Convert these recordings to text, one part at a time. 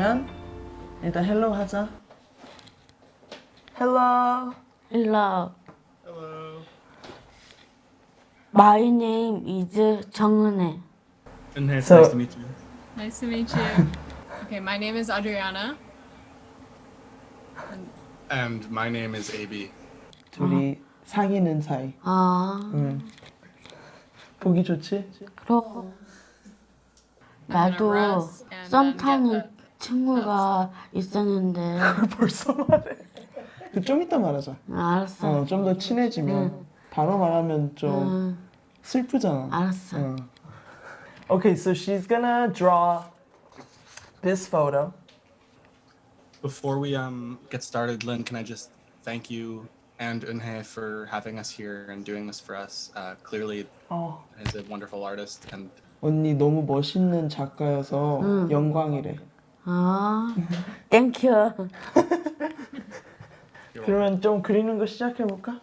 그러면 일단 헬로 하자. Hello. Hello. Hello. My name is 정은혜. And it's So- nice to meet you. Nice to meet you. Okay, my name is Adriana. And my name is Abie. 둘이 사귀는 사이. 보기 좋지? 그럼 I'm gonna 나도 rest and 썸 then 타는 get 친구가 있었는데 벌써 말해. 좀 이따 말하자. 알았어. 좀 더 친해지면 바로 말하면 좀 슬프잖아. 알았어. Okay, so she's gonna draw this photo. Before we get started, Lynn, can I just thank you and Eun-hye for having us here and doing this for us. Clearly, he's a wonderful artist, and 언니 너무 멋있는 작가여서 영광이래. 땡큐. 그러면 좀 그리는 거 시작해볼까?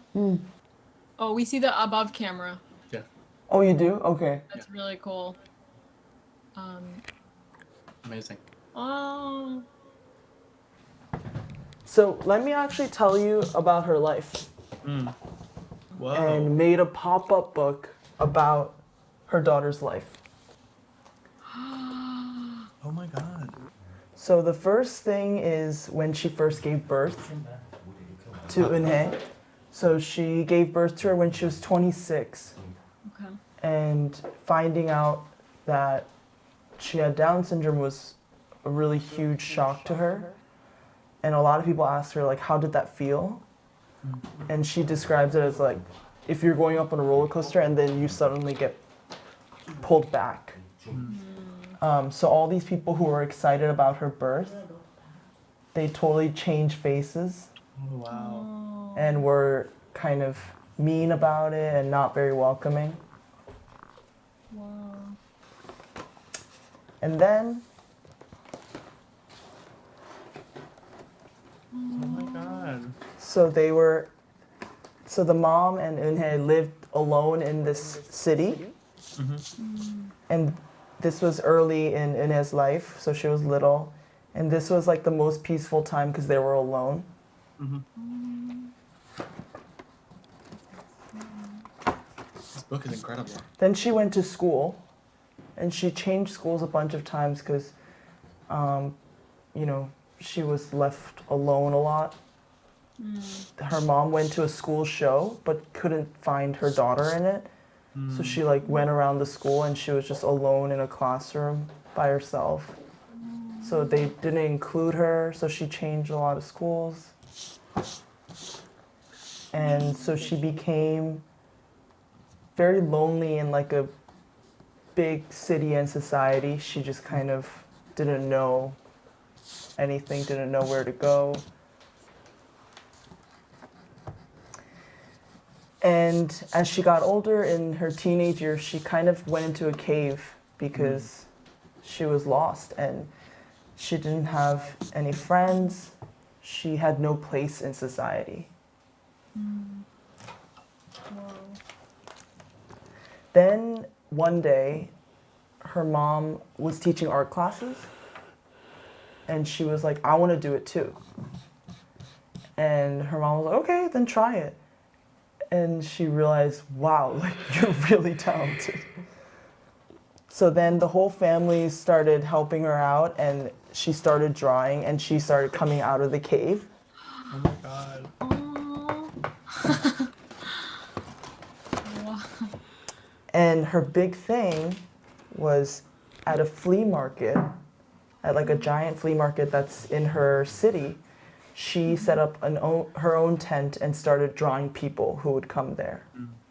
Oh, we see the above camera. yeah, Oh, you do? Okay. That's really cool. amazing. Oh, So let me actually tell you about her life. Whoa. And made a pop-up book about her daughter's life. Oh my God. So the first thing is when she first gave birth to Eun-hye. So she gave birth to her when she was 26. okay. And finding out that she had Down syndrome was a really huge shock to her. And a lot of people asked her, like, how did that feel? And she describes it as like if you're going up on a roller coaster and then you suddenly get pulled back. So all these people who were excited about her birth, they totally changed faces Oh, wow. and were kind of mean about it and not very welcoming. Wow. And then Oh my God. so the mom and Eun-hye lived alone in this city. And this was early in Eun-hye's life, so she was little. And this was like the most peaceful time because they were alone. This book is incredible. Then she went to school, and she changed schools a bunch of times because, you know, she was left alone a lot. Her mom went to a school show but couldn't find her daughter in it. So she like went around the school and she was just alone in a classroom by herself. So they didn't include her, so she changed a lot of schools. And so she became very lonely in like a big city and society. She just kind of didn't know anything, didn't know where to go. And as she got older in her teenage years, she kind of went into a cave because she was lost and she didn't have any friends. She had no place in society. Then one day, her mom was teaching art classes and she was like, I want to do it too. And her mom was like, okay, then try it. And she realized, wow, like you're really talented. So then the whole family started helping her out and she started drawing and she started coming out of the cave. Oh my God. Wow. And her big thing was at a flea market, at like a giant flea market that's in her city, she set up her own tent and started drawing people who would come there.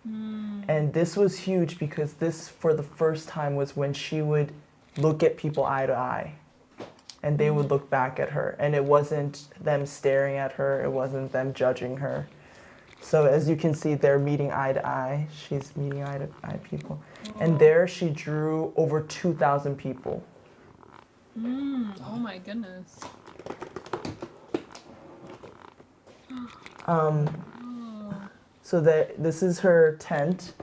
And this was huge because this, for the first time, was when she would look at people eye to eye. And they would look back at her. And it wasn't them staring at her, it wasn't them judging her. So as you can see, they're meeting eye to eye. She's meeting eye to eye people. And there she drew over 2,000 people. Oh my goodness. So this is her tent,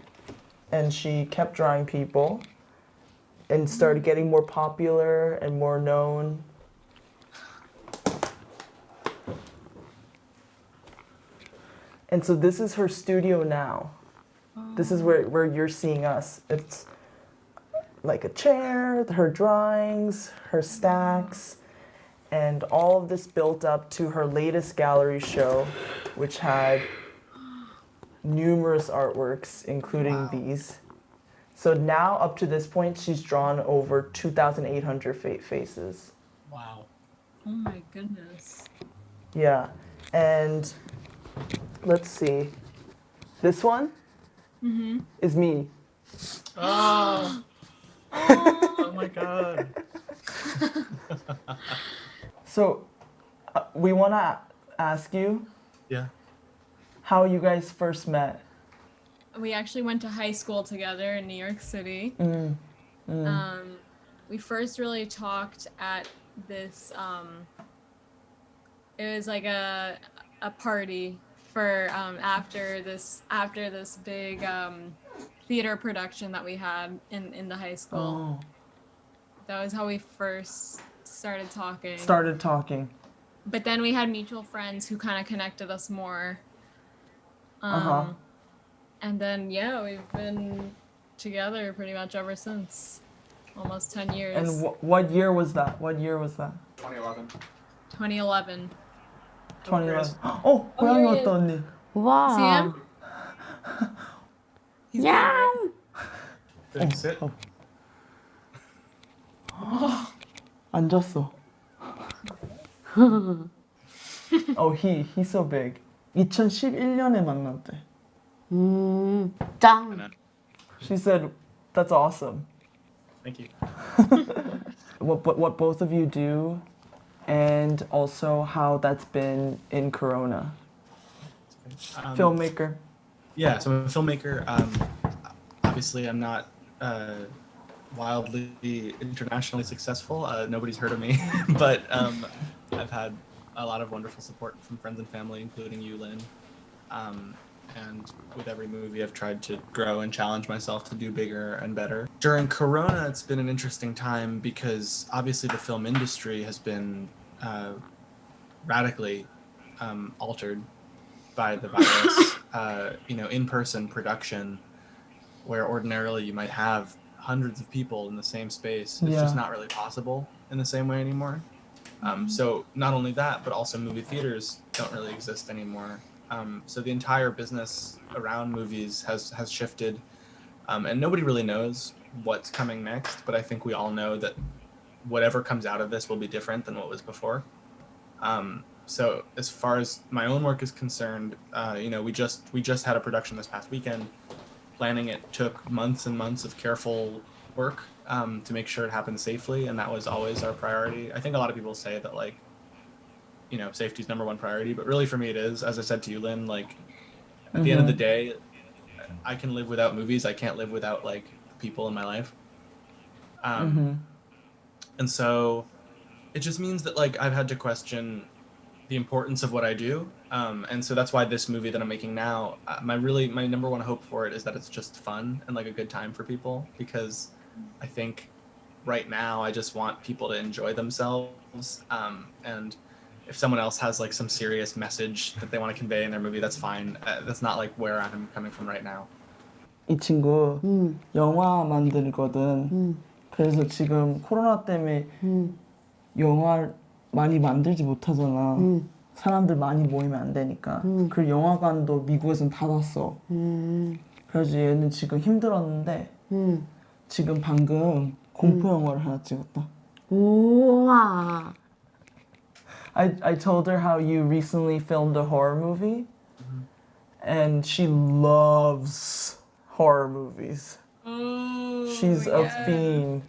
and she kept drawing people and started getting more popular and more known. And so this is her studio now. This is where you're seeing us. It's like a chair, her drawings, her stacks, and all of this built up to her latest gallery show, which had numerous artworks, including these. So now, up to this point, she's drawn over 2,800 faces. Wow. Oh my goodness. Yeah, and let's see. This one is me. Oh. Oh my god. So, we want to ask you Yeah. how you guys first met. We actually went to high school together in New York City. We first really talked at this. It was like a party for after this big theater production that we had in the high school. Oh, That was how we first started talking. started talking. But then we had mutual friends who kind of connected us more. And then, yeah, we've been together pretty much ever since. Almost 10 years. And what year was that? What year was that? 2011. 2011. 2011. 어, 고양이 here he 왔다 언니. 와. See him? He's 냥. Did you sit? 앉았어. Oh, he's so big. 2011년에 만났대. 짱. She said, "That's awesome." Thank you. What both of you do, and also how that's been in Corona. Filmmaker. Yeah, so I'm a filmmaker. Obviously, I'm not wildly internationally successful. Nobody's heard of me, but I've had a lot of wonderful support from friends and family, including you, Lynn. And with every movie, I've tried to grow and challenge myself to do bigger and better. During Corona, it's been an interesting time because obviously the film industry has been radically altered by the virus. In-person production, where ordinarily you might have hundreds of people in the same space, it's just not really possible in the same way anymore. So not only that, but also movie theaters don't really exist anymore. So the entire business around movies has shifted, and nobody really knows what's coming next. But I think we all know that whatever comes out of this will be different than what was before. So as far as my own work is concerned, we just had a production this past weekend. Planning it took months and months of careful work to make sure it happened safely, and that was always our priority. I think a lot of people say that safety is number one priority, but really for me it is. As I said to you, Lynn, at the end of the day, I can live without movies. I can't live without people in my life. And so it just means that I've had to question the importance of what I do. And so that's why this movie that I'm making now, my number one hope for it is that it's just fun and a good time for people, because I think right now I just want people to enjoy themselves. And if someone else has some serious message that they want to convey in their movie, that's fine. That's not where I'm coming from right now. 이 친구 영화 만들거든. 그래서 지금 코로나 때문에 영화 많이 만들지 못하잖아. 사람들 많이 모이면 안 되니까. 그 영화관도 미국에선 닫았어. 그래서 얘는 지금 힘들었는데 지금 방금 공포 영화를 하나 찍었다. 우와. I told her how you recently filmed a horror movie, and she loves horror movies. Oh, She's a fiend.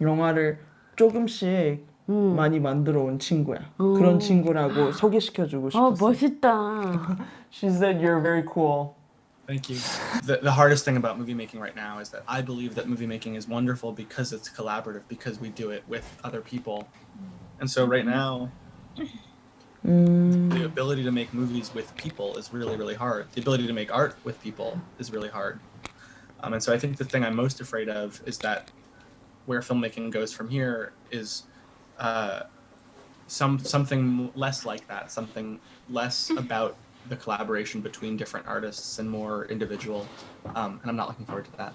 영화를 조금씩 많이 만들어 온 친구야. 그런 친구라고 소개시켜주고 싶었어. 멋있다. She said you're very cool. Thank you. The hardest thing about movie making right now is that I believe that movie making is wonderful because it's collaborative, because we do it with other people. And so right now, the ability to make movies with people is really, really hard. The ability to make art with people is really hard. And so I think the thing I'm most afraid of is that where filmmaking goes from here is something less like that, something less about the collaboration between different artists and more individual. And I'm not looking forward to that.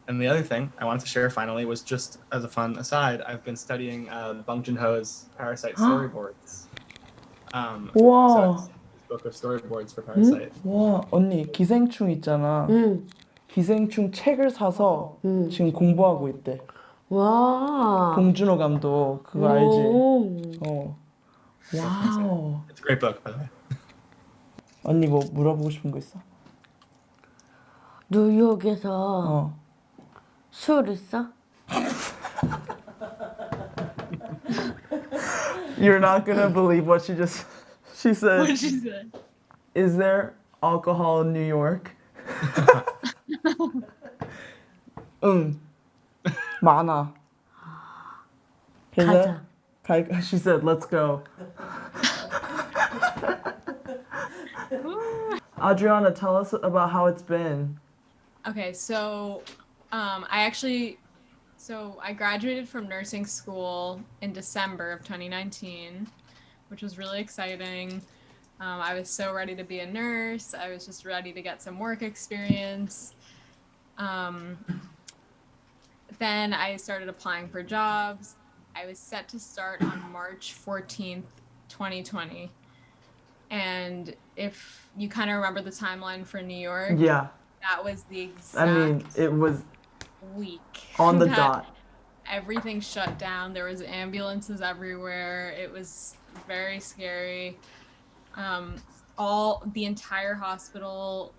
And the other thing I wanted to share finally was just as a fun aside, I've been studying Bong Joon-ho's Parasite storyboards. So 와, it's his book of storyboards for Parasite. 와, 언니 기생충 있잖아. 응. 기생충 책을 사서 지금 공부하고 있대. 와. 봉준호 감독 그거 알지? 오. 어. 와우. It's a great book, by the way. 언니 뭐 물어보고 싶은 거 있어? 뉴욕에서 어. 술 있어? You're not gonna believe what she said. What did she say? Is there alcohol in New York? 응. 많아. 가자. She said, let's go. Adriana, tell us about how it's been. Okay, so I graduated from nursing school in December of 2019, which was really exciting. I was so ready to be a nurse. I was just ready to get some work experience. Then I started applying for jobs. I was set to start on March 14th, 2020. And if you kind of remember the timeline for New York, Yeah, that was the exact I mean, it was week on the that dot. everything shut down. There was ambulances everywhere. It was very scary. The entire hospital,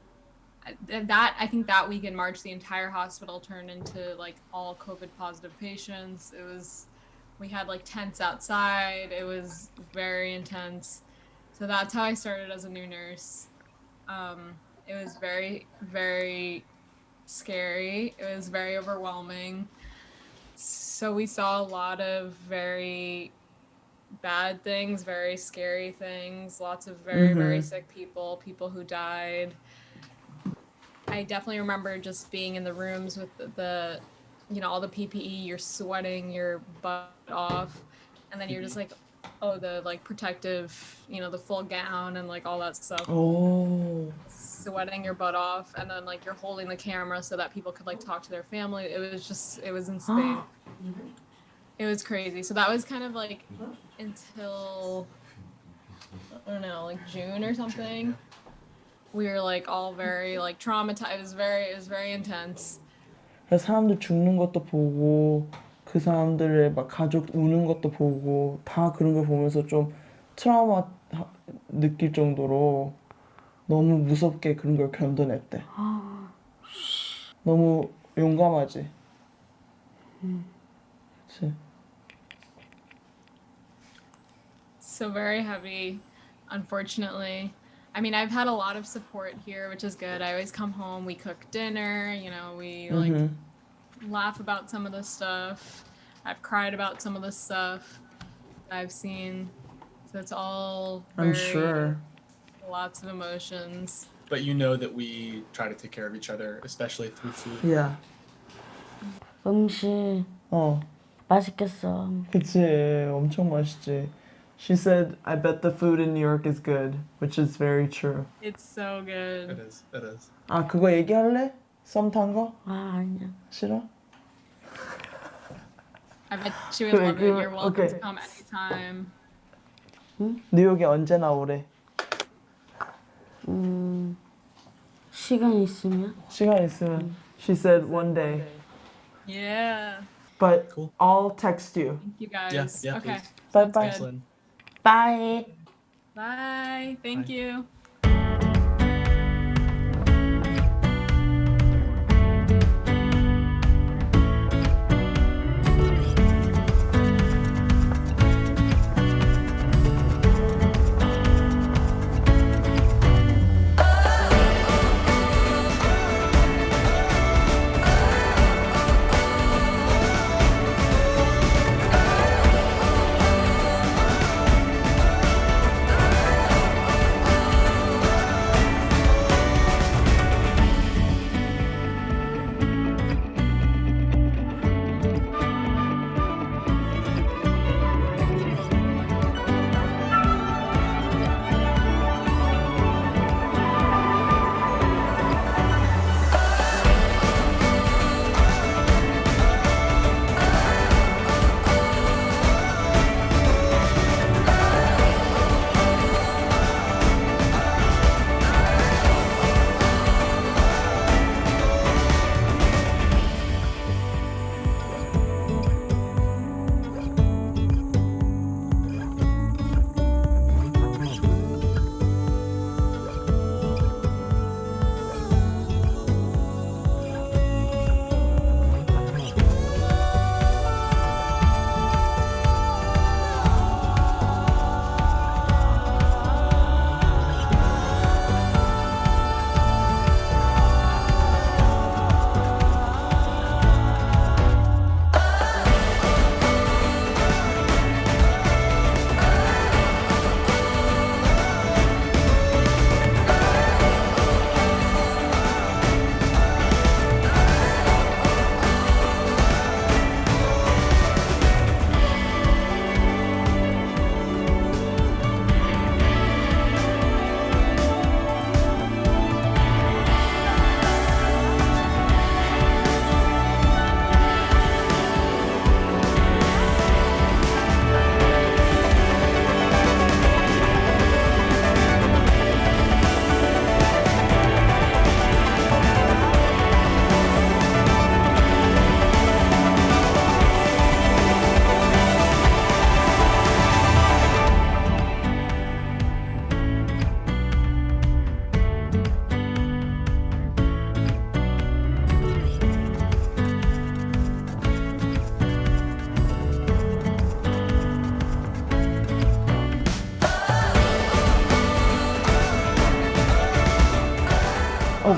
I think that week in March, the entire hospital turned into like all COVID positive patients. We had like tents outside. It was very intense. So that's how I started as a new nurse. It was very, very scary. It was very overwhelming. So we saw a lot of very bad things, very scary things, lots of very, very sick people who died. I definitely remember just being in the rooms with the all the PPE, you're sweating your butt off, and then you're just like, oh, the like protective, the full gown and like all that stuff. Oh. Sweating your butt off, and then like you're holding the camera so that people could like talk to their family. It was insane. It was crazy. So that was kind of like until I don't know, like June or something. We were like all very like traumatized. It was very intense. 그래서 사람들 죽는 것도 보고 그 사람들의 막 가족 우는 것도 보고 다 그런 걸 보면서 좀 트라우마 느낄 정도로 너무 무섭게 그런 걸 견뎌냈대. 너무 용감하지. 그치? So very heavy, unfortunately. I mean, I've had a lot of support here, which is good. I always come home, we cook dinner, we like laugh about some of the stuff. I've cried about some of the stuff I've seen. So it's all I'm very, sure. lots of emotions. But you know that we try to take care of each other, especially through food. Yeah. 음식 어, 맛있겠어. 그치. 엄청 맛있지. She said, I bet the food in New York is good, which is very true. It's so good. It is. 아, 그거 얘기할래? 썸 탄 거? 아, 아니야. 싫어? I bet she would love it. You're welcome Okay. to come anytime. 뉴욕에 언제 나오래? 시간 있으면. 시간 있으면. She said one day. Yeah. But Cool. I'll text you. Thank you guys. Yeah, Okay. please. Bye bye. Thanks, Lynn. Bye. Bye. Thank Bye. you.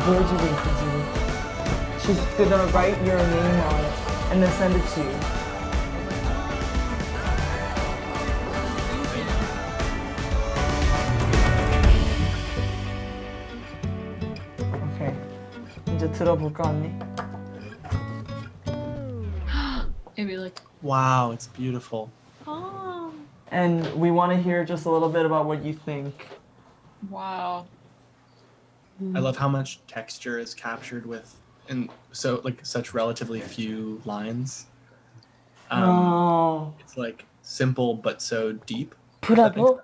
보여주고 있어 지금. She's gonna write your name on it and then send it to you. 오케이. 이제 들어볼까 언니? Maybe like, Wow, it's beautiful. oh, And we want to hear just a little bit about what you think. wow. I love how much texture is captured with, and so like such relatively few lines. Oh. It's like simple but so deep. 브라보.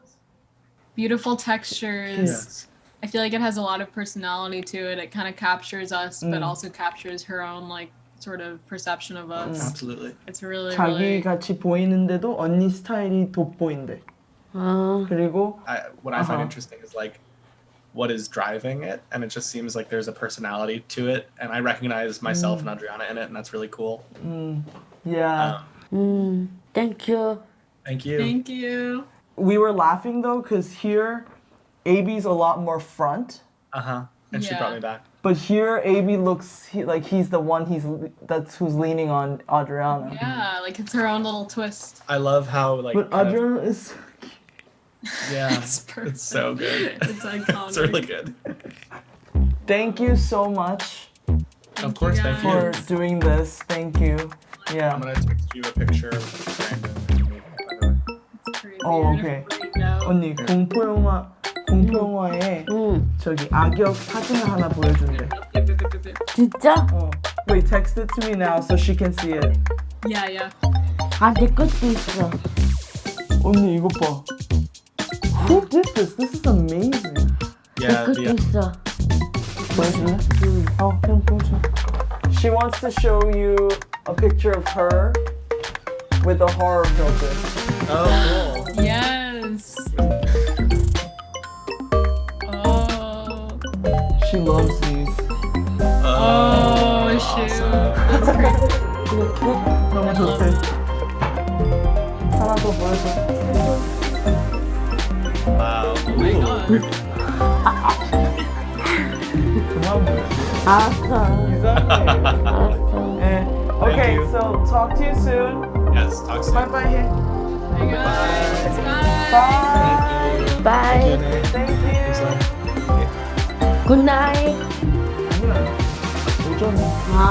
Beautiful textures. Yes. I feel like it has a lot of personality to it. It kind of captures us, but Mm. also captures her own like sort of perception of us. Absolutely. It's really, 자기 really. 같이 보이는데도 언니 스타일이 돋보인대. 아, 그리고 What I find Uh-huh. interesting is like what is driving it, and it just seems like there's a personality to it, and I recognize myself and Adriana in it, and that's really cool. yeah. thank you. Thank you. Thank you. We were laughing though because here Abie's a lot more front, And she brought Yeah. me back. but here Abie looks like he's the one that's who's leaning on Adriana. Yeah, like it's her own little twist. I love how like But kind of- Adriana is yeah, It's perfect. it's so good. It's iconic. It's really good. thank you so much Of course, thank you. for doing this. Thank you. I'm Yeah. gonna text you a picture of Brandon. By the way. It's crazy. Oh, You're okay. gonna freak out. 언니 공포영화에 응. 저기 악역 사진을 하나 보여준대. 진짜? Wait, text it to me now so she can see it. Yeah, yeah. 아, 내 것도 있어. 언니 이거 봐. Who did this? This is amazing. 내 Yeah, 것도 있어. 보여줄래? 그냥 보여줘. She wants to show you a picture of her with a horror filter. Oh, cool. Yes. Oh. She loves these. Oh, shoot. That's crazy. 너무 좋대. 하나 더 보여줘. Wow. Oh my god. 그만 보여줘. 알았어. 이상해. 알았어. 네. Okay, you. so talk to you soon. Yes, talk soon. Bye bye. Hey guys. Bye. Bye. 바이. Thank you. 굿나잇. 아니야. 오전에. 아.